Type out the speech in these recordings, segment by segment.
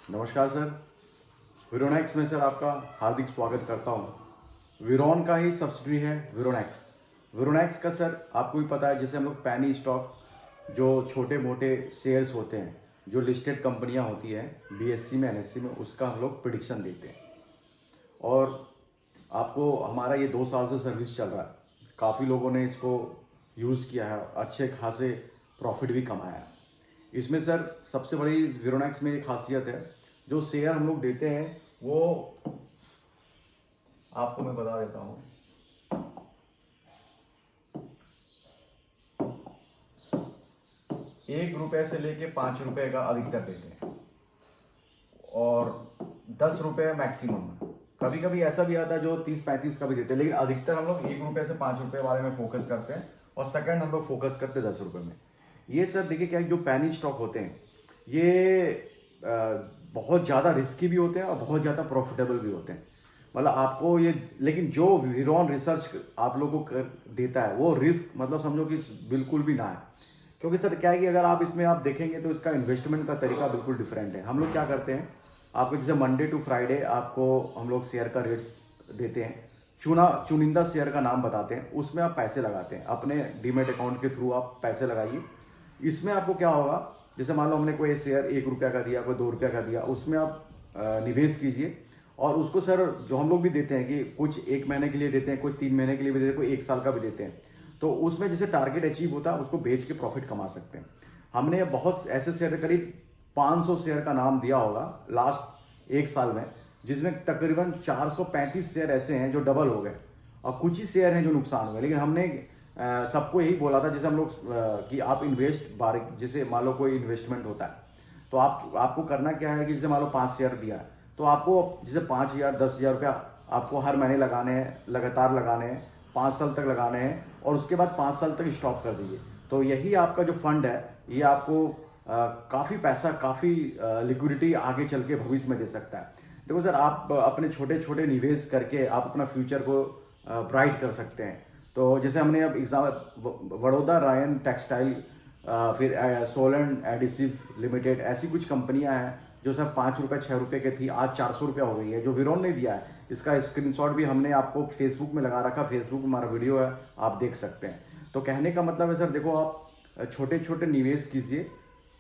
नमस्कार सर। विरोनेक्स में सर आपका हार्दिक स्वागत करता हूँ। विरोन का ही सब्सिडरी है विरोनेक्स। विरोनेक्स का सर आपको भी पता है, जैसे हम लोग पैनी स्टॉक जो छोटे मोटे शेयर्स होते हैं, जो लिस्टेड कंपनियाँ होती हैं बीएससी में एनएससी में, उसका हम लोग प्रिडिक्शन देते हैं। और आपको हमारा ये 2 साल से सर्विस चल रहा है। काफ़ी लोगों ने इसको यूज़ किया है, अच्छे खासे प्रॉफिट भी कमाया है। इसमें सर सबसे बड़ी विरोनेक्स में एक खासियत है, जो शेयर हम लोग देते हैं वो आपको मैं बता देता हूँ। ₹1 से लेके ₹5 का अधिकतर देते हैं और ₹10 मैक्सिमम है। कभी कभी ऐसा भी आता है जो 30-35 का भी देते हैं, लेकिन अधिकतर हम लोग ₹1 से ₹5 वाले में फोकस करते हैं और सेकंड हम लोग फोकस करते हैं ₹10 में। ये सर देखिए क्या है, जो पैनी स्टॉक होते हैं ये बहुत ज़्यादा रिस्की भी होते हैं और बहुत ज़्यादा प्रॉफिटेबल भी होते हैं। मतलब आपको ये, लेकिन जो विरोन रिसर्च आप लोगों को देता है वो रिस्क मतलब समझो कि बिल्कुल भी ना है। क्योंकि सर क्या है कि अगर आप इसमें आप देखेंगे तो इसका इन्वेस्टमेंट का तरीका बिल्कुल डिफरेंट है। हम लोग क्या करते हैं, आपको जैसे मंडे टू फ्राइडे आपको हम लोग शेयर का रेट्स देते हैं, चुनिंदा शेयर का नाम बताते हैं, उसमें आप पैसे लगाते हैं। अपने डीमेट अकाउंट के थ्रू आप पैसे लगाइए। इसमें आपको क्या होगा, जैसे मान लो हमने कोई शेयर ₹1 का दिया, कोई ₹2 का दिया, उसमें आप निवेश कीजिए। और उसको सर जो हम लोग भी देते हैं कि कुछ 1 महीने के लिए देते हैं, कुछ 3 महीने के लिए भी देते हैं, कोई 1 साल का भी देते हैं। तो उसमें जैसे टारगेट अचीव होता है उसको बेच के प्रॉफिट कमा सकते हैं। हमने बहुत ऐसे शेयर, करीब 500 शेयर का नाम दिया होगा लास्ट 1 साल में, जिसमें तकरीबन 435 शेयर ऐसे हैं जो डबल हो गए और कुछ ही शेयर हैं जो नुकसान हुए। लेकिन हमने सबको यही बोला था, जैसे हम लोग कि आप इन्वेस्ट बारीक, जैसे मान लो कोई इन्वेस्टमेंट होता है तो आपको करना क्या है कि जैसे मान लो 5 शेयर दिया है तो आपको जैसे 5,000 10,000 रुपया आपको हर महीने लगाने हैं, लगातार लगाने हैं, 5 साल तक लगाने हैं और उसके बाद 5 साल तक स्टॉप कर दीजिए। तो यही आपका जो फंड है ये आपको काफ़ी पैसा, काफ़ी लिक्विडिटी आगे चल के भविष्य में दे सकता है। देखो सर, आप अपने छोटे छोटे निवेश करके आप अपना फ्यूचर को ब्राइट कर सकते हैं। तो जैसे हमने अब एग्जाम वडोदरा रायन टेक्सटाइल, फिर सोलन एडिसिव लिमिटेड, ऐसी कुछ कंपनियां हैं जो सर ₹5 ₹6 की थी, आज ₹400 हो गई है। जो विरोन ने दिया है इसका स्क्रीनशॉट भी हमने आपको फेसबुक में लगा रखा, फेसबुक में हमारा वीडियो है, आप देख सकते हैं। तो कहने का मतलब है सर, देखो आप छोटे छोटे निवेश कीजिए,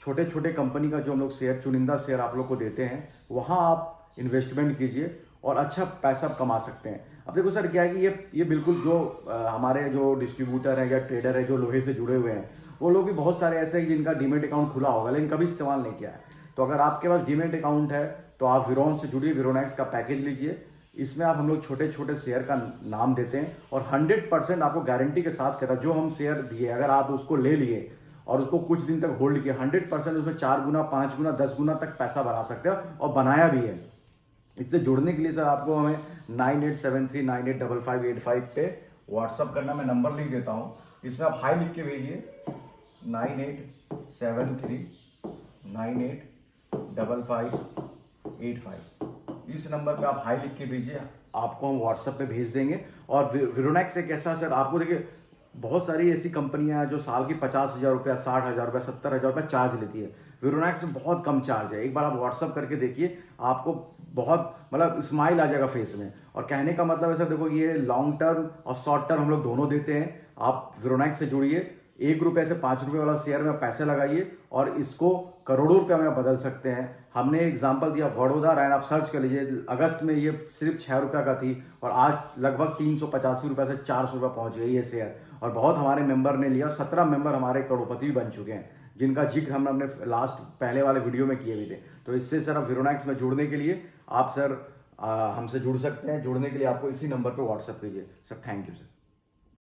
छोटे छोटे कंपनी का जो हम लोग शेयर, चुनिंदा शेयर आप लोग को देते हैं, वहाँ आप इन्वेस्टमेंट कीजिए और अच्छा पैसा कमा सकते हैं। अब देखो सर क्या है कि ये बिल्कुल जो हमारे जो डिस्ट्रीब्यूटर हैं या ट्रेडर है जो लोहे से जुड़े हुए हैं, वो लोग भी बहुत सारे ऐसे हैं जिनका डीमेट अकाउंट खुला होगा लेकिन कभी इस्तेमाल नहीं किया है। तो अगर आपके पास डीमेट अकाउंट है तो आप विरोन से जुड़िए, विरोनेक्स का पैकेज लीजिए। इसमें आप हम लोग छोटे छोटे शेयर का नाम देते हैं और 100% आपको गारंटी के साथ कहता है, जो हम शेयर दिए अगर आप उसको ले लिए और उसको कुछ दिन तक होल्ड किया, 100% उसमें 4 गुना, 5 गुना, 10 गुना तक पैसा बना सकते हो और बनाया भी है। इससे जुड़ने के लिए सर आपको हमें 9873985585 पे व्हाट्सअप करना। मैं नंबर लिख देता हूँ, इसमें आप हाई लिख के भेजिए, 9873985585। इस नंबर पे आप हाई लिख के भेजिए, आपको हम व्हाट्सएप पे भेज देंगे। और विरोनेक्स एक ऐसा सर, आपको देखिए बहुत सारी ऐसी कंपनियां हैं जो साल की ₹50,000, ₹60,000, ₹70,000 चार्ज लेती है। विरोनेक्स में बहुत कम चार्ज है। एक बार आप व्हाट्सअप करके देखिए, आपको बहुत मतलब स्माइल आ जाएगा फेस में। और कहने का मतलब है सर, देखो ये लॉन्ग टर्म और शॉर्ट टर्म हम लोग दोनों देते हैं। आप विरोनेक्स से जुड़िए, ₹1 से ₹5 वाला शेयर में पैसे लगाइए और इसको करोड़ों रुपया में बदल सकते हैं। हमने एग्जांपल दिया वडोदरा रायन, आप सर्च कर लीजिए, अगस्त में ये सिर्फ ₹6 का थी और आज लगभग ₹385 से ₹400 पहुंच गई ये शेयर। और बहुत हमारे मेंबर ने लिया, 17 मेंबर हमारे करोड़पति बन चुके हैं, जिनका जिक्र हमने अपने लास्ट पहले वाले वीडियो में किए भी थे। तो इससे सर आप विरोनेक्स में जुड़ने के लिए आप सर हमसे जुड़ सकते हैं। जुड़ने के लिए आपको इसी नंबर पर व्हाट्सएप कीजिए सर। Thank you sir.